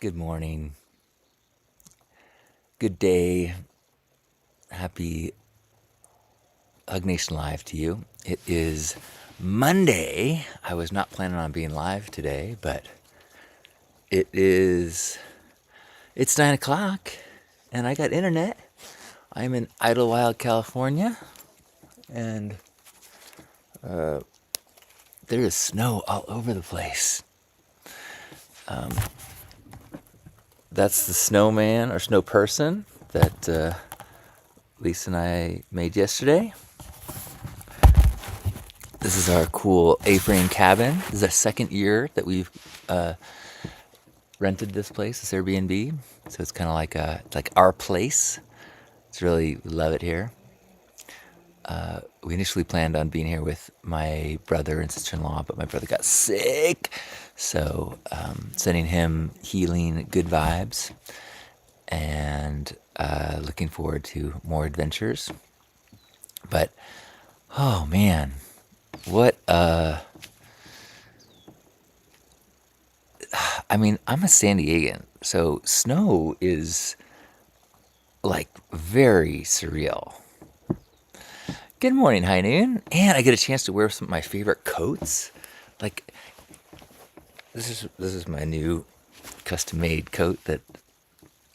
Good morning. Good day. Happy Hug Nation Live to you. It is Monday. I was not planning on being live today, but it is. It's 9 o'clock, and I got internet. I'm in Idlewild, California, and there is snow all over the place. That's the snowman or snow person that Lisa and I made yesterday. This is our cool A-frame cabin. This is our second year that we've rented this place, this Airbnb. So it's kind of like our place. It's really, we love it here. We initially planned on being here with my brother and sister-in-law, but my brother got sick. So sending him healing, good vibes, and looking forward to more adventures. But oh man, what I mean, I'm a San Diegan, so snow is like very surreal. Good morning, High Noon, and I get a chance to wear some of my favorite coats. Like this is my new custom-made coat that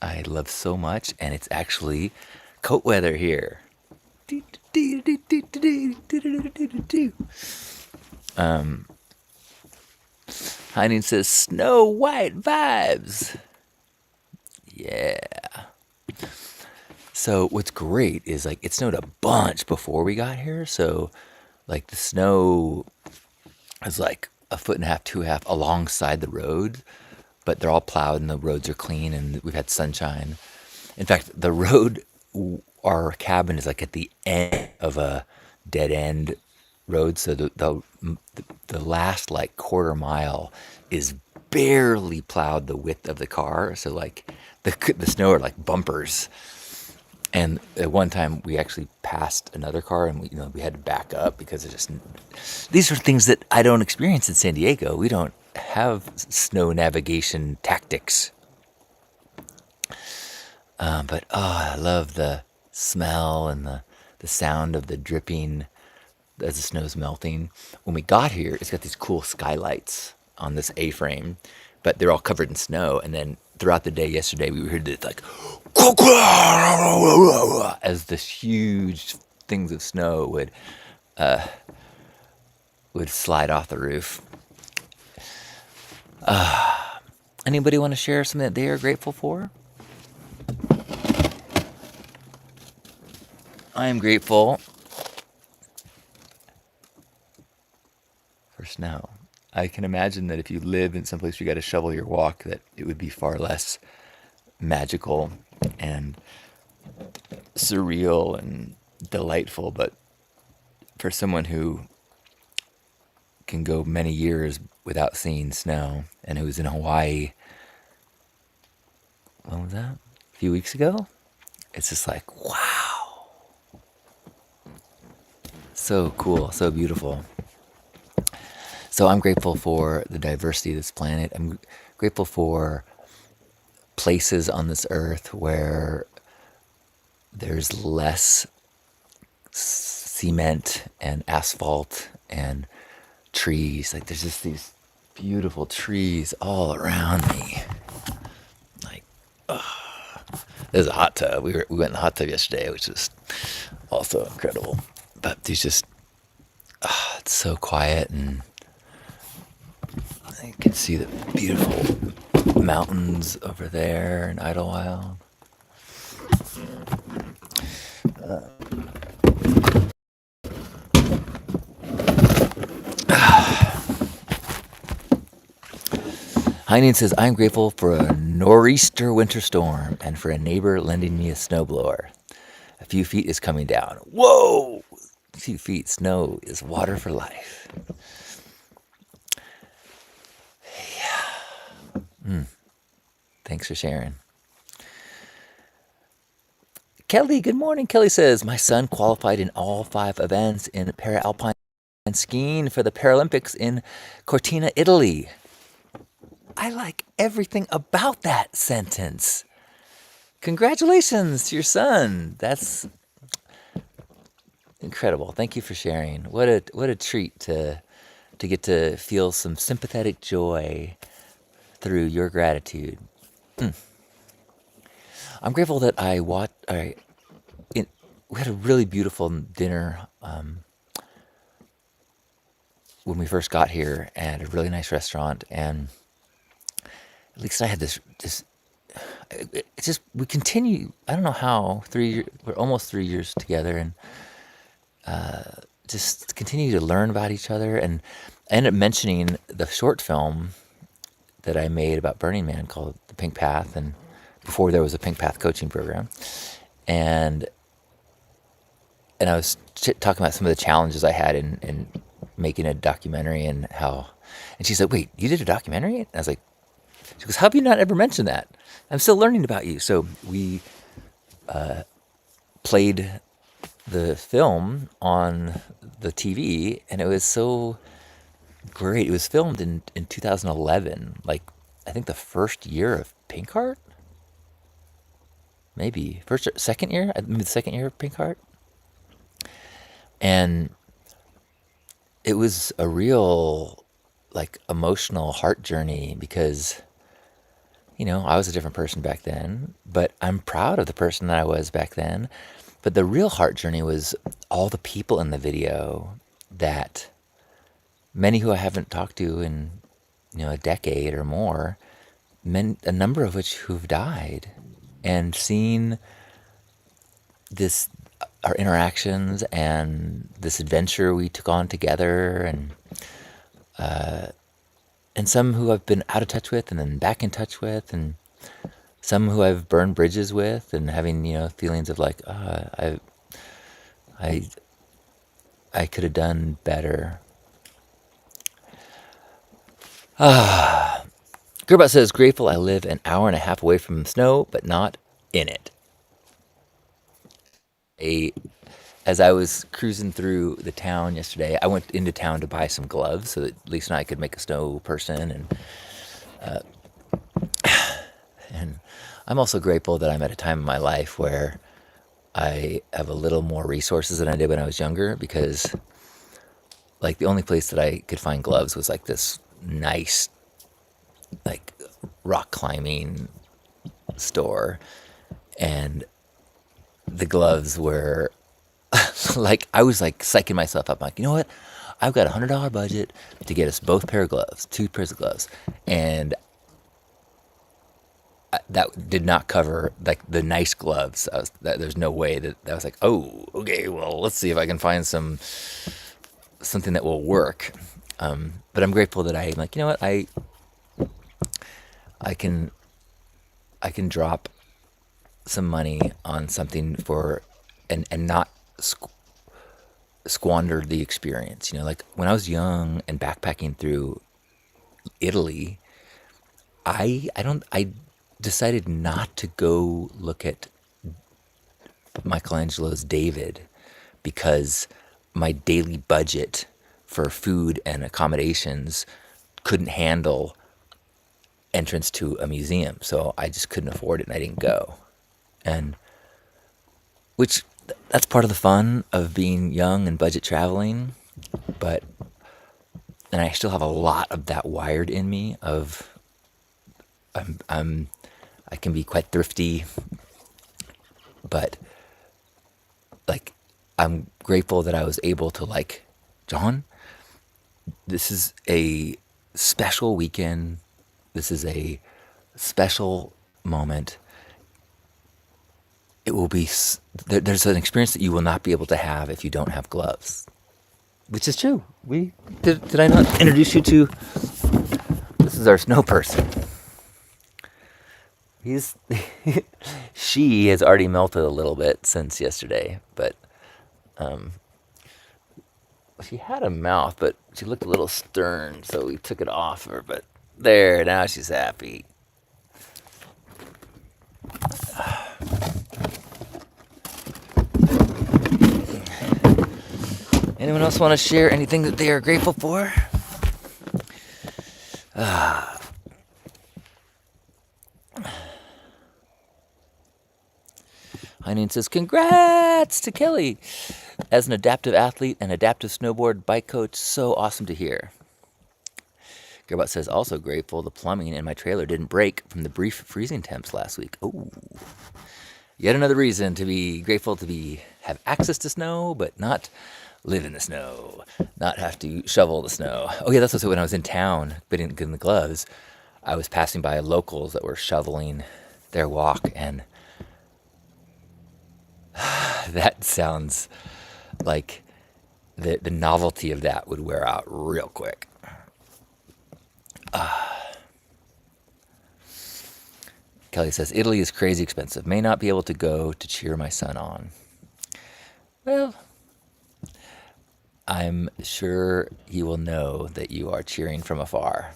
I love so much, and it's actually coat weather here. High Noon says Snow White vibes. Yeah. So what's great is like it snowed a bunch before we got here. So like the snow is like a foot and a half, 2.5 alongside the road, but they're all plowed and the roads are clean and we've had sunshine. In fact, the road, our cabin is like at the end of a dead end road. So the last like quarter mile is barely plowed the width of the car. So like the snow are like bumpers. And at one time, we actually passed another car, and we had to back up because it just these are things that I don't experience in San Diego. We don't have snow navigation tactics. But I love the smell and the sound of the dripping as the snow's melting. When we got here, it's got these cool skylights on this A-frame, but they're all covered in snow. And then throughout the day yesterday, we heard this like as this huge things of snow would slide off the roof. Anybody want to share something that they are grateful for? I am grateful for snow. I can imagine that if you live in some place where you got to shovel your walk, that it would be far less magical and surreal and delightful. But for someone who can go many years without seeing snow and who's in Hawaii, when was that? A few weeks ago? It's just like, wow. So cool, so beautiful. So I'm grateful for the diversity of this planet. I'm grateful for places on this earth where there's less cement and asphalt and trees. Like there's just these beautiful trees all around me. Like, there's a hot tub. We went in the hot tub yesterday, which was also incredible. But there's just, it's so quiet, and you can see the beautiful mountains over there in Idlewild. Heinen says, I'm grateful for a nor'easter winter storm and for a neighbor lending me a snowblower. A few feet is coming down. Whoa! A few feet. Snow is water for life. Thanks for sharing. Kelly, good morning. Kelly says, my son qualified in all 5 events in para-alpine skiing for the Paralympics in Cortina, Italy. I like everything about that sentence. Congratulations to your son. That's incredible. Thank you for sharing. What a treat to get to feel some sympathetic joy through your gratitude. I'm grateful that it, we had a really beautiful dinner when we first got here at a really nice restaurant, and at least I had this. It's just we continue. I don't know how we're almost 3 years together, and just continue to learn about each other. And I ended up mentioning the short film that I made about Burning Man called The Pink Path, and before there was a Pink Path coaching program, and I was talking about some of the challenges I had in making a documentary and how, and she said, "Wait, you did a documentary?" And I was like, she goes, "How have you not ever mentioned that? I'm still learning about you." So we played the film on the TV, and it was so great. It was filmed in 2011, like I think the first year of Pink Heart, maybe second year, maybe the second year of Pink Heart, and it was a real like emotional heart journey because I was a different person back then, but I'm proud of the person that I was back then. But the real heart journey was all the people in the video that many who I haven't talked to in a decade or more, a number of which who've died, and seeing this our interactions and this adventure we took on together, and some who I've been out of touch with and then back in touch with, and some who I've burned bridges with, and having feelings of like I could have done better. Gerbot says, grateful I live an hour and a half away from snow, but not in it. As I was cruising through the town yesterday, I went into town to buy some gloves so that Lisa and I could make a snow person, and I'm also grateful that I'm at a time in my life where I have a little more resources than I did when I was younger, because like the only place that I could find gloves was like this nice like rock climbing store, and the gloves were like, I was like psyching myself up. I'm like, you know what? I've got $100 budget to get us both two pairs of gloves. And that did not cover like the nice gloves. There's no way that I was like, oh, okay, well, let's see if I can find something that will work. But I'm grateful that I'm like, you know what? I can drop some money on something and not squander the experience. Like when I was young and backpacking through Italy, I decided not to go look at Michelangelo's David because my daily budget for food and accommodations couldn't handle entrance to a museum. So I just couldn't afford it, and I didn't go. And that's part of the fun of being young and budget traveling. And I still have a lot of that wired in me of I can be quite thrifty, but like I'm grateful that I was able to like, John, this is a special weekend. This is a special moment. It will be, there's an experience that you will not be able to have if you don't have gloves, which is true. Did I not introduce you to, this is our snow person. She has already melted a little bit since yesterday, but she had a mouth, but she looked a little stern, so we took it off her. But there, now she's happy. Anyone else want to share anything that they are grateful for? Eileen says, congrats to Kelly. As an adaptive athlete and adaptive snowboard bike coach, so awesome to hear. Gearbot says, also grateful the plumbing in my trailer didn't break from the brief freezing temps last week. Oh, yet another reason to be grateful to have access to snow, but not live in the snow, not have to shovel the snow. Oh yeah, that's also when I was in town, but in the gloves, I was passing by locals that were shoveling their walk, and that sounds like the novelty of that would wear out real quick. Kelly says, Italy is crazy expensive. May not be able to go to cheer my son on. Well, I'm sure he will know that you are cheering from afar.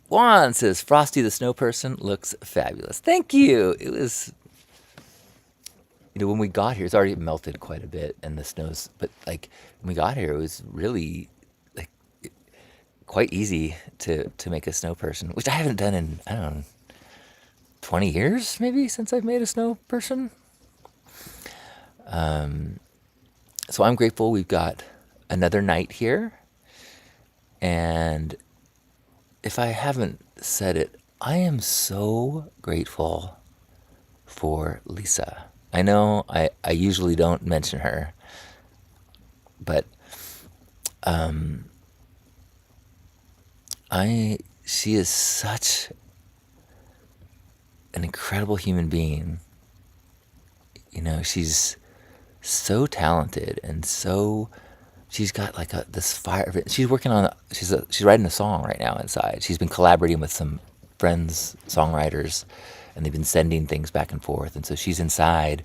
Juan says, Frosty the Snow Person looks fabulous. Thank you. It was, when we got here, it's already melted quite a bit and the snow's, but like when we got here, it was really like quite easy to make a snow person, which I haven't done in, I don't know, 20 years maybe since I've made a snow person. So I'm grateful we've got another night here. And if I haven't said it, I am so grateful for Lisa. I know I usually don't mention her, but she is such an incredible human being. She's so talented and she's got like this fire. She's working on she's writing a song right now inside. She's been collaborating with some friends, songwriters, and they've been sending things back and forth. And so she's inside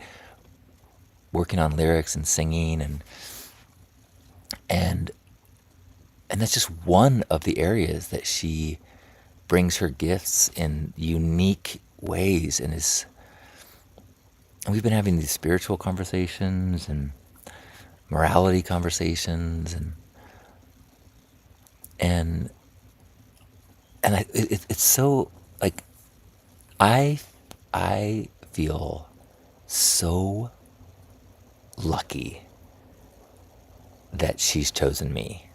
working on lyrics and singing, and that's just one of the areas that she brings her gifts in unique ways, and we've been having these spiritual conversations and morality conversations, and it's so like I feel so lucky that she's chosen me,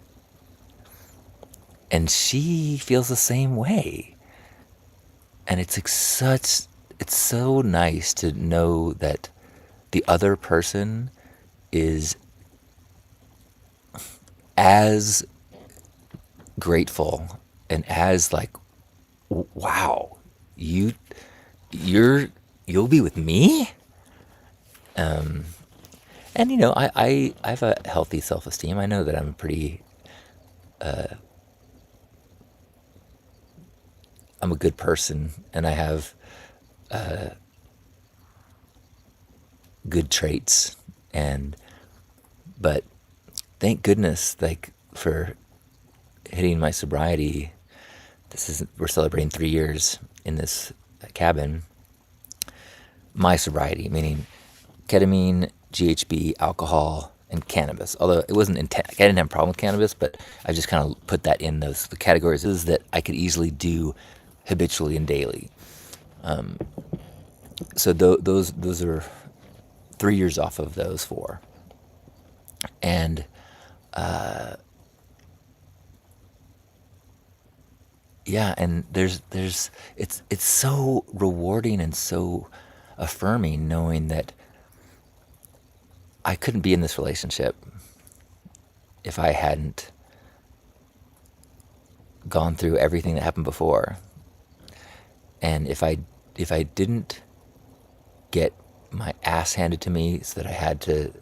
and she feels the same way. And it's so nice to know that the other person is as grateful and as like, wow, you'll be with me. And I have a healthy self-esteem. I know that I'm I'm a good person, and I have good traits, but thank goodness, like, for hitting my sobriety. We're celebrating 3 years in this cabin. My sobriety, meaning ketamine, GHB, alcohol, and cannabis. Although it wasn't intent, I didn't have a problem with cannabis, but I just kind of put that in the categories is that I could easily do habitually and daily. So those are 3 years off of those 4, and yeah, and it's so rewarding and so affirming knowing that I couldn't be in this relationship if I hadn't gone through everything that happened before. And if I didn't get my ass handed to me so that I had to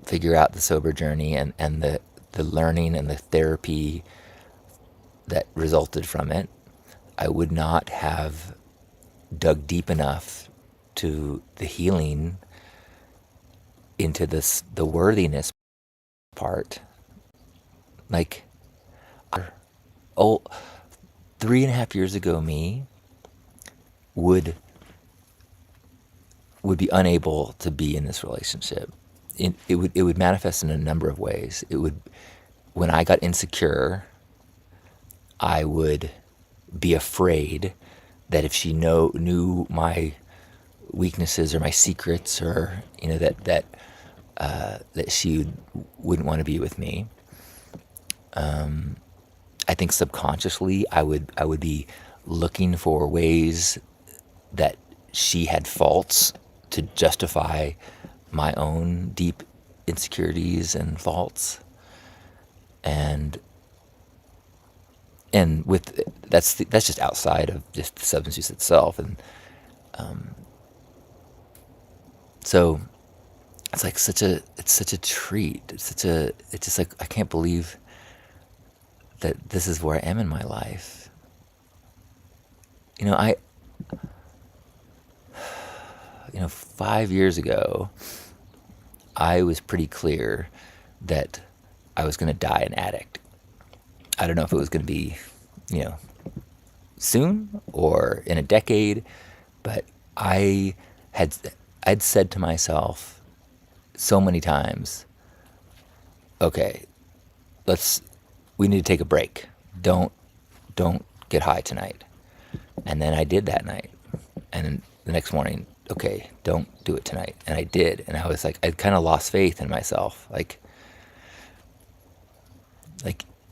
figure out the sober journey and the learning and the therapy that resulted from it, I would not have dug deep enough to the healing, into the worthiness part. Like, 3.5 years ago, me would be unable to be in this relationship. It would manifest in a number of ways. When I got insecure, I would be afraid that if she knew my weaknesses or my secrets, or that she wouldn't want to be with me. I think subconsciously I would be looking for ways that she had faults to justify my own deep insecurities and faults. and and with that's just outside of just the substance use itself. And so it's like such a treat. It's just like, I can't believe that this is where I am in my life. I 5 years ago, I was pretty clear that I was going to die an addict. I don't know if it was going to be, you know, soon or in a decade, but I had I'd said to myself so many times, okay, let's we need to take a break. Don't get high tonight. And then I did that night. And then the next morning, okay, don't do it tonight. And I did. And I was like, I kind of lost faith in myself. Like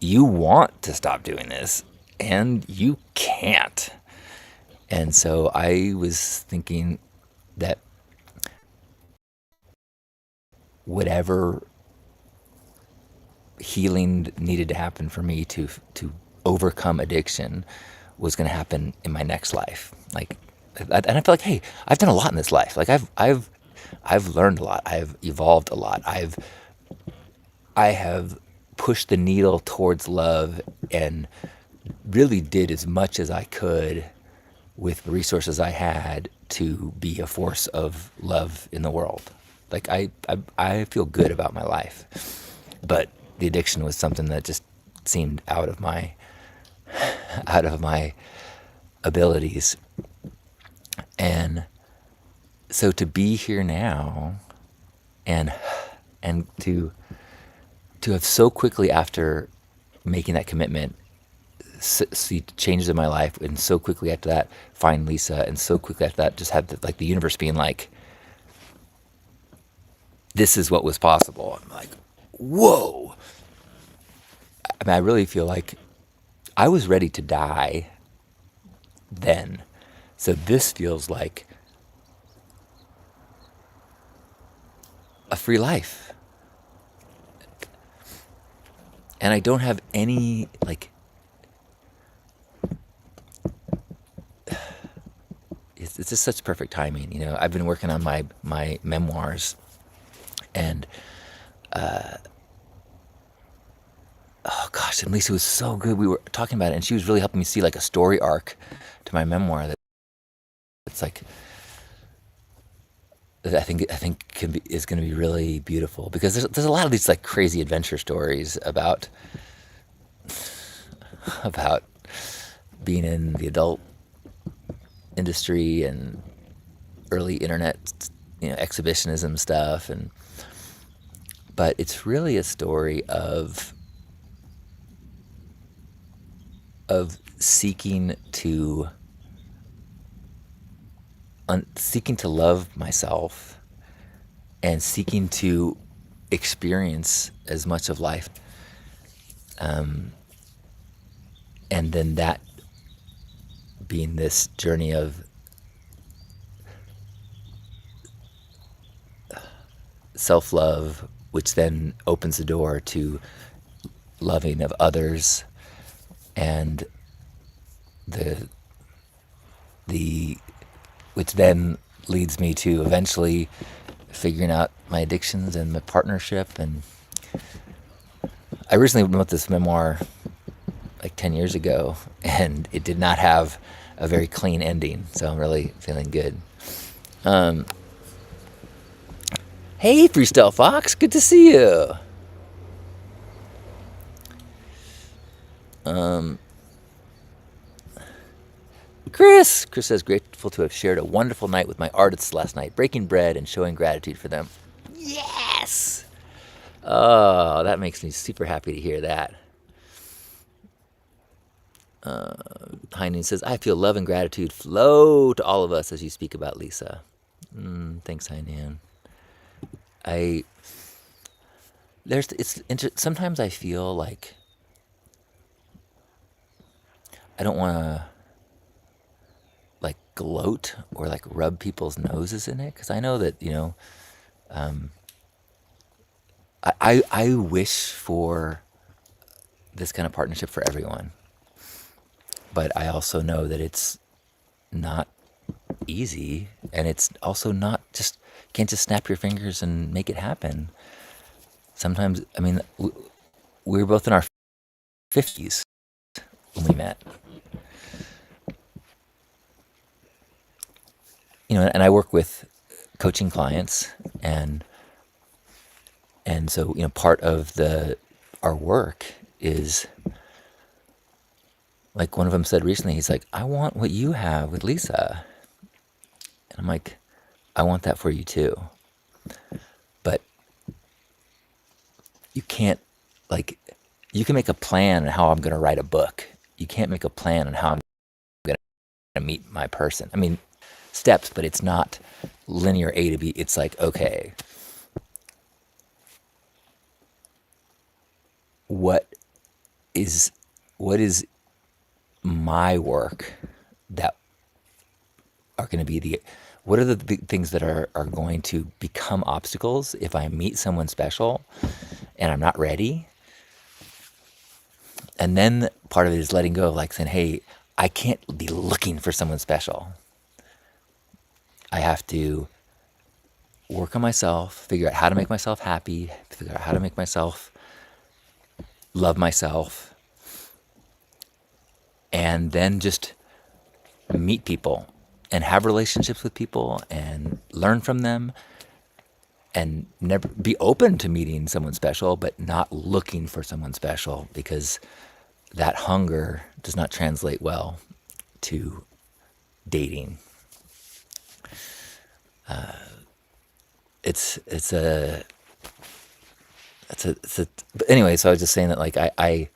you want to stop doing this and you can't. And so I was thinking that whatever healing needed to happen for me to overcome addiction was going to happen in my next life. And I felt like, hey, I've done a lot in this life. Like I've learned a lot. I've evolved a lot. I have pushed the needle towards love and really did as much as I could with the resources I had to be a force of love in the world. Like I feel good about my life, but the addiction was something that just seemed out of my abilities. And so to be here now, and to have so quickly after making that commitment see changes in my life, and so quickly after that find Lisa, and so quickly after that just have the universe being like, this is what was possible. I'm like, whoa. I mean, I really feel like I was ready to die then. So this feels like a free life. And I don't have any, it's just such perfect timing. I've been working on my memoirs, and oh gosh, and Lisa was so good. We were talking about it, and she was really helping me see like a story arc to my memoir that's like, that I think is going to be really beautiful, because there's a lot of these like crazy adventure stories about being in the adult industry and early internet, exhibitionism stuff, but it's really a story of seeking to love myself, and seeking to experience as much of life, and then that being this journey of self-love, which then opens the door to loving of others, and the which then leads me to eventually figuring out my addictions and my partnership. And I originally wrote this memoir like 10 years ago, and it did not have a very clean ending, so I'm really feeling good. Hey, Freestyle Fox, good to see you. Chris says, grateful to have shared a wonderful night with my artists last night, breaking bread and showing gratitude for them. Yes! Oh, that makes me super happy to hear that. Heinen says, I feel love and gratitude flow to all of us as you speak about Lisa. Thanks, Heinen. I sometimes I feel like I don't want to like gloat or like rub people's noses in it, because I know that I wish for this kind of partnership for everyone, but I also know that it's not easy, and it's also not just, can't just snap your fingers and make it happen. Sometimes, I mean, we were both in our 50s when we met, and I work with coaching clients, and so part of the our work is, like, one of them said recently, he's like, I want what you have with Lisa. And I'm like, I want that for you too. But you can't, like, you can make a plan on how I'm going to write a book. You can't make a plan on how I'm going to meet my person. I mean, steps, but it's not linear A to B. It's like, okay, what is my work that are going to be what are the big things that are going to become obstacles if I meet someone special and I'm not ready? And then part of it is letting go of, like, saying, hey, I can't be looking for someone special. I have to work on myself, figure out how to make myself happy, figure out how to make myself love myself, and then just meet people and have relationships with people and learn from them, and never be open to meeting someone special, but not looking for someone special, because that hunger does not translate well to dating. It's a but anyway, so I was just saying that, like, I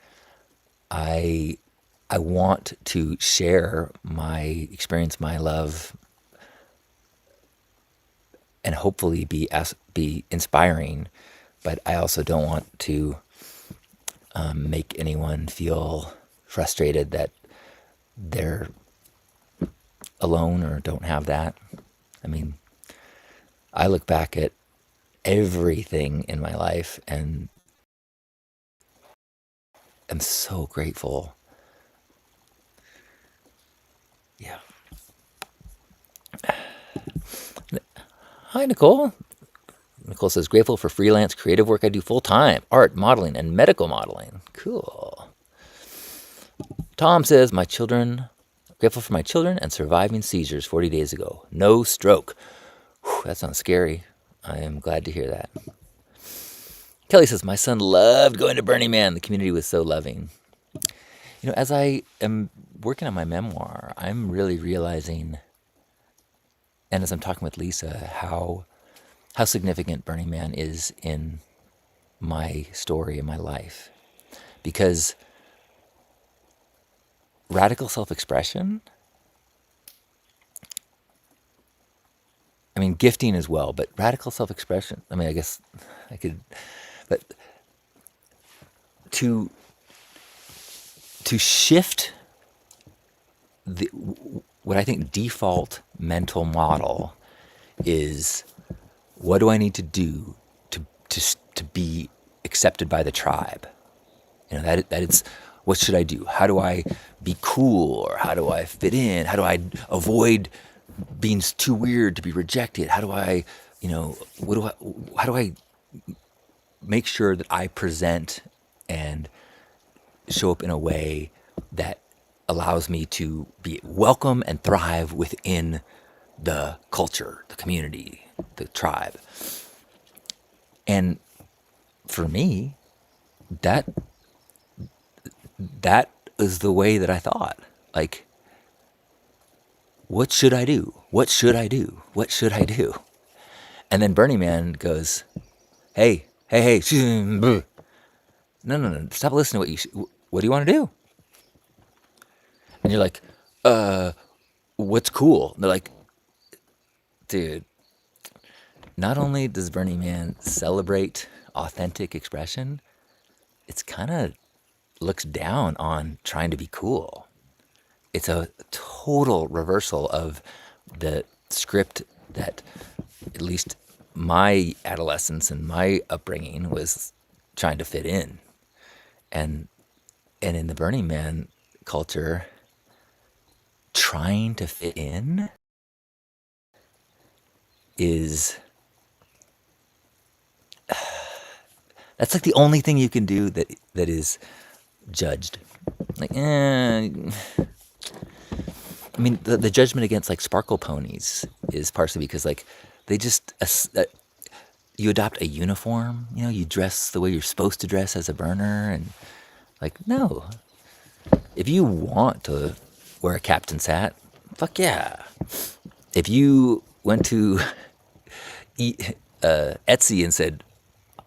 I want to share my experience, my love, and hopefully be inspiring, but I also don't want to make anyone feel frustrated that they're alone or don't have that. I mean, I look back at everything in my life and am so grateful. Yeah. Hi, Nicole. Nicole says, grateful for freelance creative work I do full time, art, modeling, and medical modeling. Cool. Tom says, grateful for my children and surviving seizures 40 days ago. No stroke. Whew, that sounds scary. I am glad to hear that. Kelly says, my son loved going to Burning Man. The community was so loving. As I am working on my memoir, I'm really realizing, and as I'm talking with Lisa, how significant Burning Man is in my story, in my life. Because radical self-expression, I mean, gifting as well, but radical self-expression, I mean, I guess I could, but to shift what I think default mental model is, what do I need to do to be accepted by the tribe? That it's, what should I do? How do I be cool? Or how do I fit in? How do I avoid being too weird to be rejected? How do I, how do I make sure that I present and show up in a way that allows me to be welcome and thrive within the culture, the community, the tribe? And for me, that is the way that I thought. Like, what should I do? What should I do? What should I do? And then Burning Man goes, hey, no, stop listening to what do you want to do? And you're like, uh, what's cool? And they're like, dude, not only does Burning Man celebrate authentic expression, it's kind of looks down on trying to be cool. It's a total reversal of the script that at least my adolescence and my upbringing was trying to fit in. And in the Burning Man culture, trying to fit in is that's like the only thing you can do that is judged. Like, I mean, the judgment against like sparkle ponies is partially because like they just you adopt a uniform. You know, you dress the way you're supposed to dress as a burner, and like no, if you want to wear a captain's hat, fuck yeah. If you went to Etsy and said,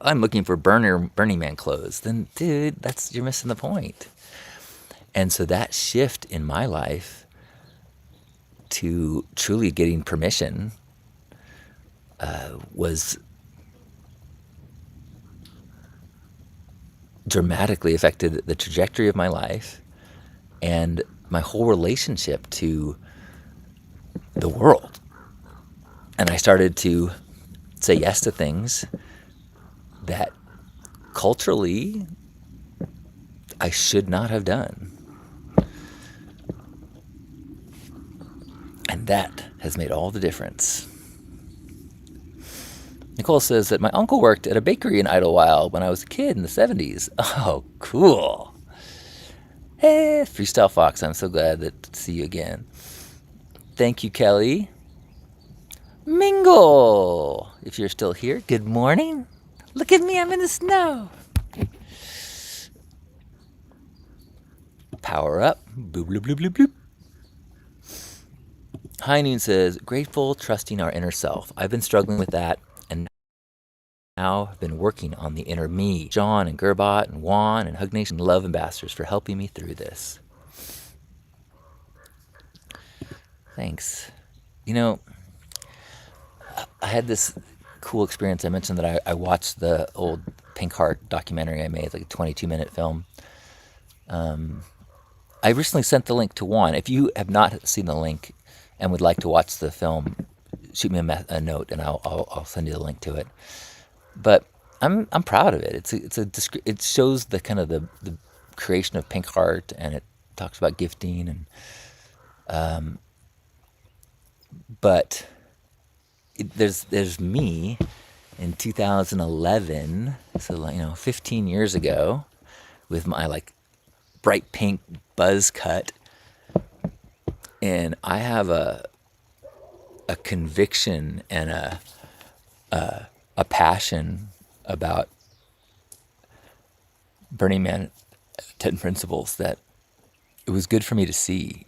"I'm looking for Burning Man clothes," then dude, that's you're missing the point. And so that shift in my life to truly getting permission was dramatically affected the trajectory of my life and my whole relationship to the world. And I started to say yes to things that culturally I should not have done. And that has made all the difference. Nicole says that my uncle worked at a bakery in Idlewild when I was a kid in the 70s. Oh, cool. Hey, Freestyle Fox, I'm so glad to see you again. Thank you, Kelly. Mingle, if you're still here, good morning. Look at me, I'm in the snow. Power up. Boop, bloop, bloop, bloop, bloop. High Noon says, grateful, trusting our inner self. I've been struggling with that and now have been working on the inner me. John and Gerbot and Juan and Hug Nation Love Ambassadors for helping me through this. Thanks. You know, I had this cool experience. I mentioned that I watched the old Pink Heart documentary I made, like a 22-minute film. I recently sent the link to Juan. If you have not seen the link and would like to watch the film, shoot me a note and I'll send you the link to it. But I'm proud of it. It shows the kind of the creation of Pink Heart, and it talks about gifting but there's me in 2011, so 15 years ago, with my like bright pink buzz cut, and I have a conviction and a passion about Burning Man 10 principles that it was good for me to see.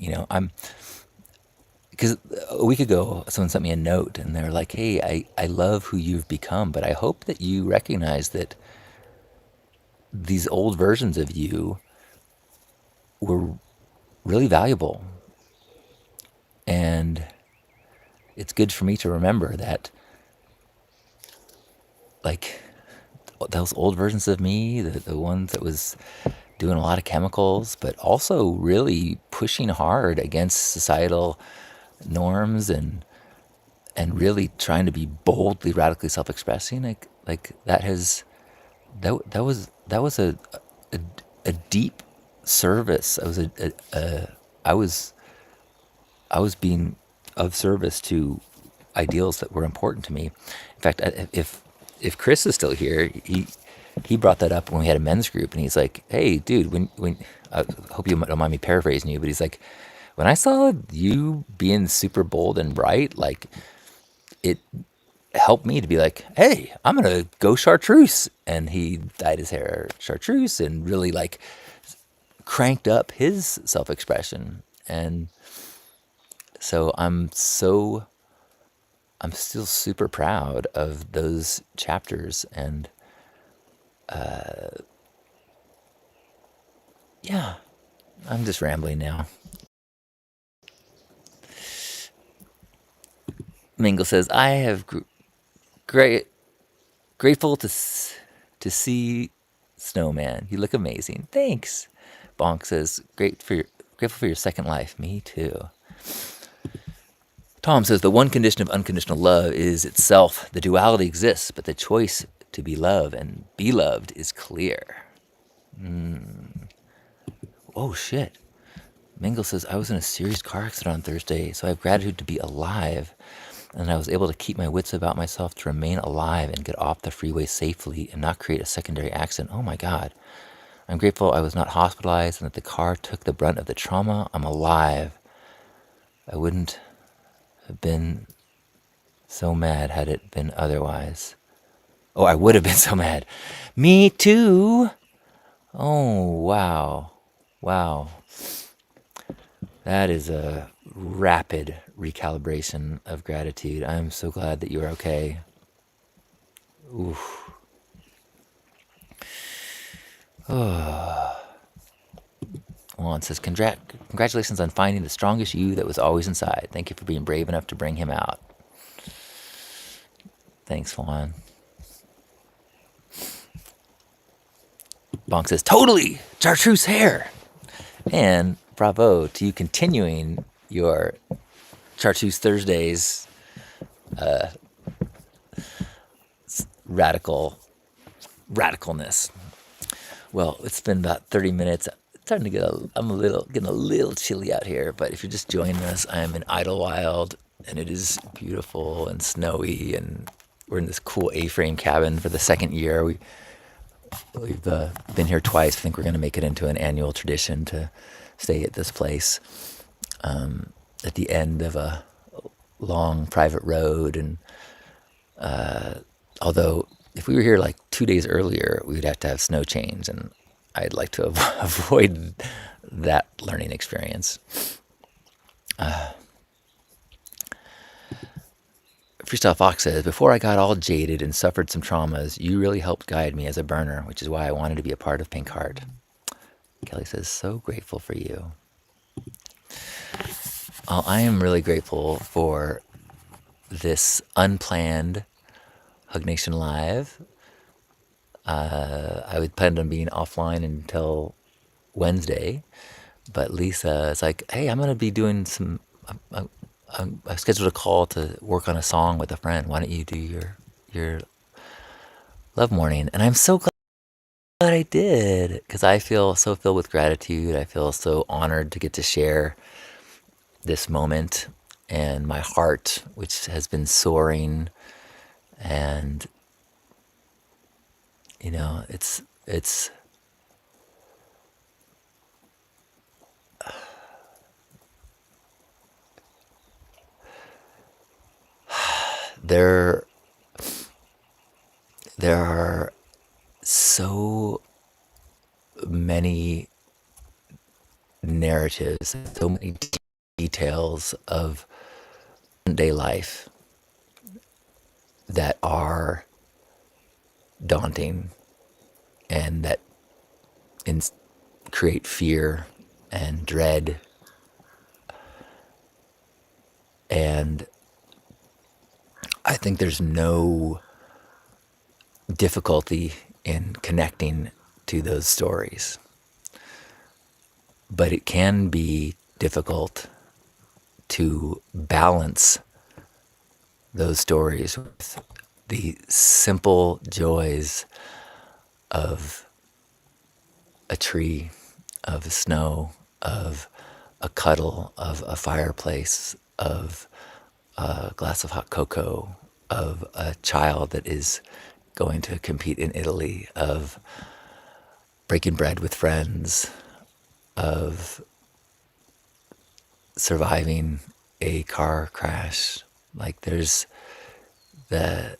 Because a week ago someone sent me a note and they were like, hey, I love who you've become, but I hope that you recognize that these old versions of you were really valuable. And it's good for me to remember that, like, those old versions of me, the ones that was doing a lot of chemicals, but also really pushing hard against societal norms and really trying to be boldly, radically self-expressing, like that was a deep service. I was being of service to ideals that were important to me. In fact, if Chris is still here, he brought that up when we had a men's group, and he's like, "Hey, dude, when I hope you don't mind me paraphrasing you, but he's like, when I saw you being super bold and bright, like it helped me to be like, hey, I'm gonna go chartreuse." And he dyed his hair chartreuse and really like cranked up his self-expression. And so I'm still super proud of those chapters. And yeah, I'm just rambling now. Mingle says, I have great grateful to see Snowman. You look amazing. Thanks. Bonk says, grateful for your second life. Me too. Tom says, the one condition of unconditional love is itself. The duality exists, but the choice to be loved and be loved is clear. Oh, shit. Mingle says, I was in a serious car accident on Thursday, so I have gratitude to be alive. And I was able to keep my wits about myself to remain alive and get off the freeway safely and not create a secondary accident. Oh my God. I'm grateful I was not hospitalized and that the car took the brunt of the trauma. I'm alive. I wouldn't have been so mad had it been otherwise. Oh, I would have been so mad. Me too. Oh, wow. Wow. That is a rapid recalibration of gratitude. I'm so glad that you're okay. Oof. Juan says, congratulations on finding the strongest you that was always inside. Thank you for being brave enough to bring him out. Thanks, Juan. Bonk says, totally! Chartreuse hair! And bravo to you continuing your Chartreuse Thursdays radicalness. Well, it's been about 30 minutes. It's starting to getting a little chilly out here, but if you're just joining us, I am in Idlewild and it is beautiful and snowy and we're in this cool A-frame cabin for the second year. We've been here twice. I think we're going to make it into an annual tradition to stay at this place at the end of a long private road. And although if we were here like 2 days earlier, we'd have to have snow chains, and I'd like to avoid that learning experience. Freestyle Fox says, before I got all jaded and suffered some traumas, you really helped guide me as a burner, which is why I wanted to be a part of Pink Heart. Kelly says, so grateful for you. I am really grateful for this unplanned Hug Nation Live. I would plan on being offline until Wednesday, but Lisa is like, hey, I'm going to be doing some, I've scheduled a call to work on a song with a friend. Why don't you do your love morning? And I'm so glad I did, because I feel so filled with gratitude. I feel so honored to get to share this moment, and my heart, which has been soaring, and you know, it's there there are so many narratives, so many details of day life that are daunting and that create fear and dread. And I think there's no difficulty in connecting to those stories. But it can be difficult to balance those stories with the simple joys of a tree, of snow, of a cuddle, of a fireplace, of a glass of hot cocoa, of a child that is going to compete in Italy, of breaking bread with friends, of surviving a car crash. Like there's the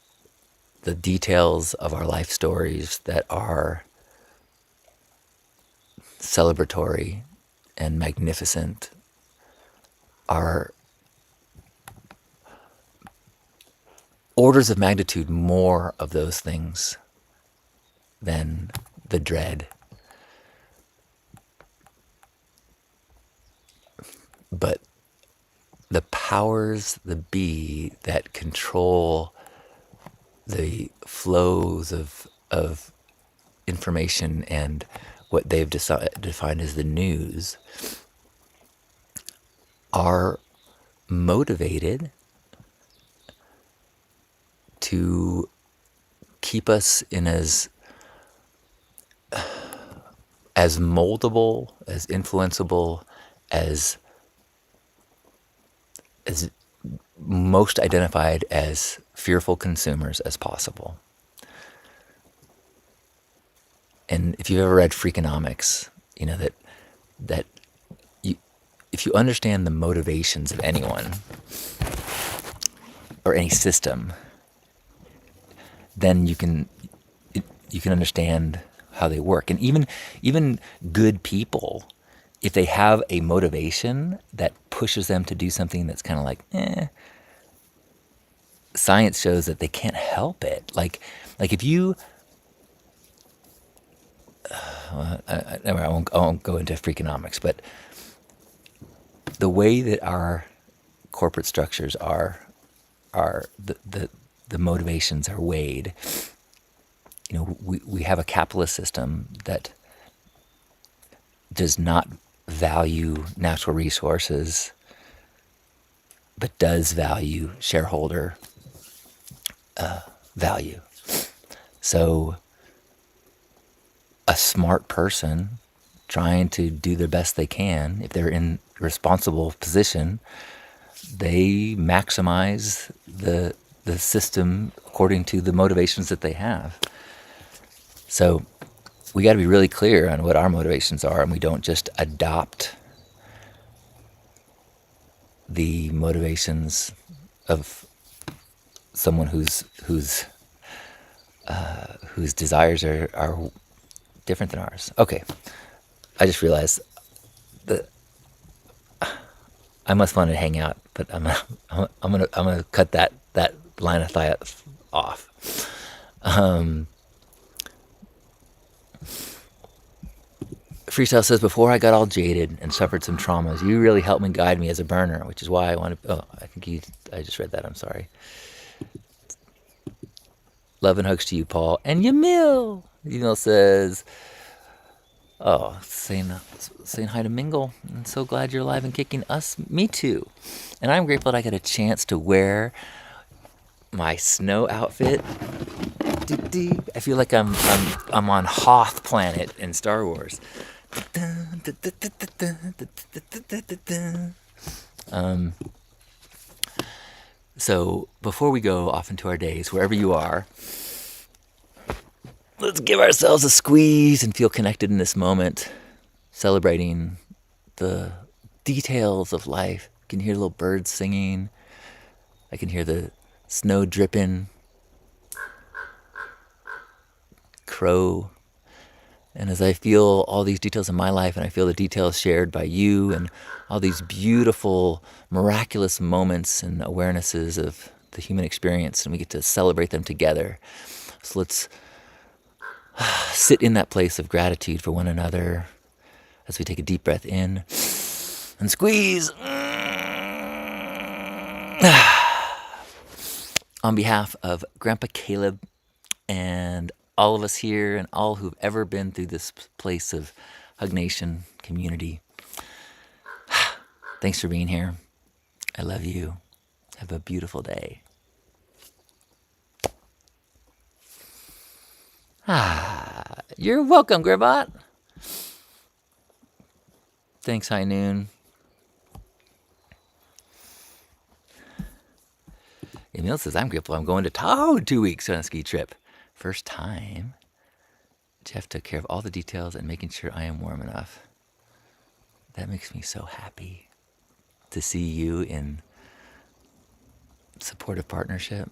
details of our life stories that are celebratory and magnificent are orders of magnitude more of those things than the dread. But the powers that be that control the flows of information and what they've defined as the news are motivated to keep us in as moldable, as influenceable, as as most identified as fearful consumers as possible. And if you've ever read Freakonomics, you know that you, if you understand the motivations of anyone or any system, then you can understand how they work. And even good people, if they have a motivation that pushes them to do something that's kind of like, science shows that they can't help it. Like if you, I won't go into Freakonomics, but the way that our corporate structures are the motivations are weighed. You know, we have a capitalist system that does not value natural resources, but does value shareholder value. So a smart person trying to do the best they can, if they're in a responsible position, they maximize the system according to the motivations that they have. So we got to be really clear on what our motivations are, and we don't just adopt the motivations of someone whose desires are different than ours. Okay, I just realized that I must want to hang out, but I'm gonna cut that line of thought off. Freestyle says, before I got all jaded and suffered some traumas, you really helped me guide me as a burner, which is why I want to. Oh, I just read that. I'm sorry. Love and hugs to you, Paul. And Yamil. Yamil says, oh, saying hi to Mingle. I'm so glad you're alive and kicking us. Me too. And I'm grateful that I got a chance to wear my snow outfit. I feel like I'm on Hoth planet in Star Wars. So before we go off into our days, wherever you are, let's give ourselves a squeeze and feel connected in this moment, celebrating the details of life. You can hear little birds singing. I can hear the snow dripping, crow. And as I feel all these details in my life, and I feel the details shared by you, and all these beautiful, miraculous moments and awarenesses of the human experience, and we get to celebrate them together. So let's sit in that place of gratitude for one another as we take a deep breath in and squeeze. On behalf of Grandpa Caleb and all of us here and all who've ever been through this place of Hug Nation community, thanks for being here. I love you. Have a beautiful day. You're welcome, Gribot. Thanks, High Noon. Emil says, I'm grateful I'm going to Tahoe in 2 weeks on a ski trip. First time. Jeff took care of all the details and making sure I am warm enough. That makes me so happy to see you in supportive partnership.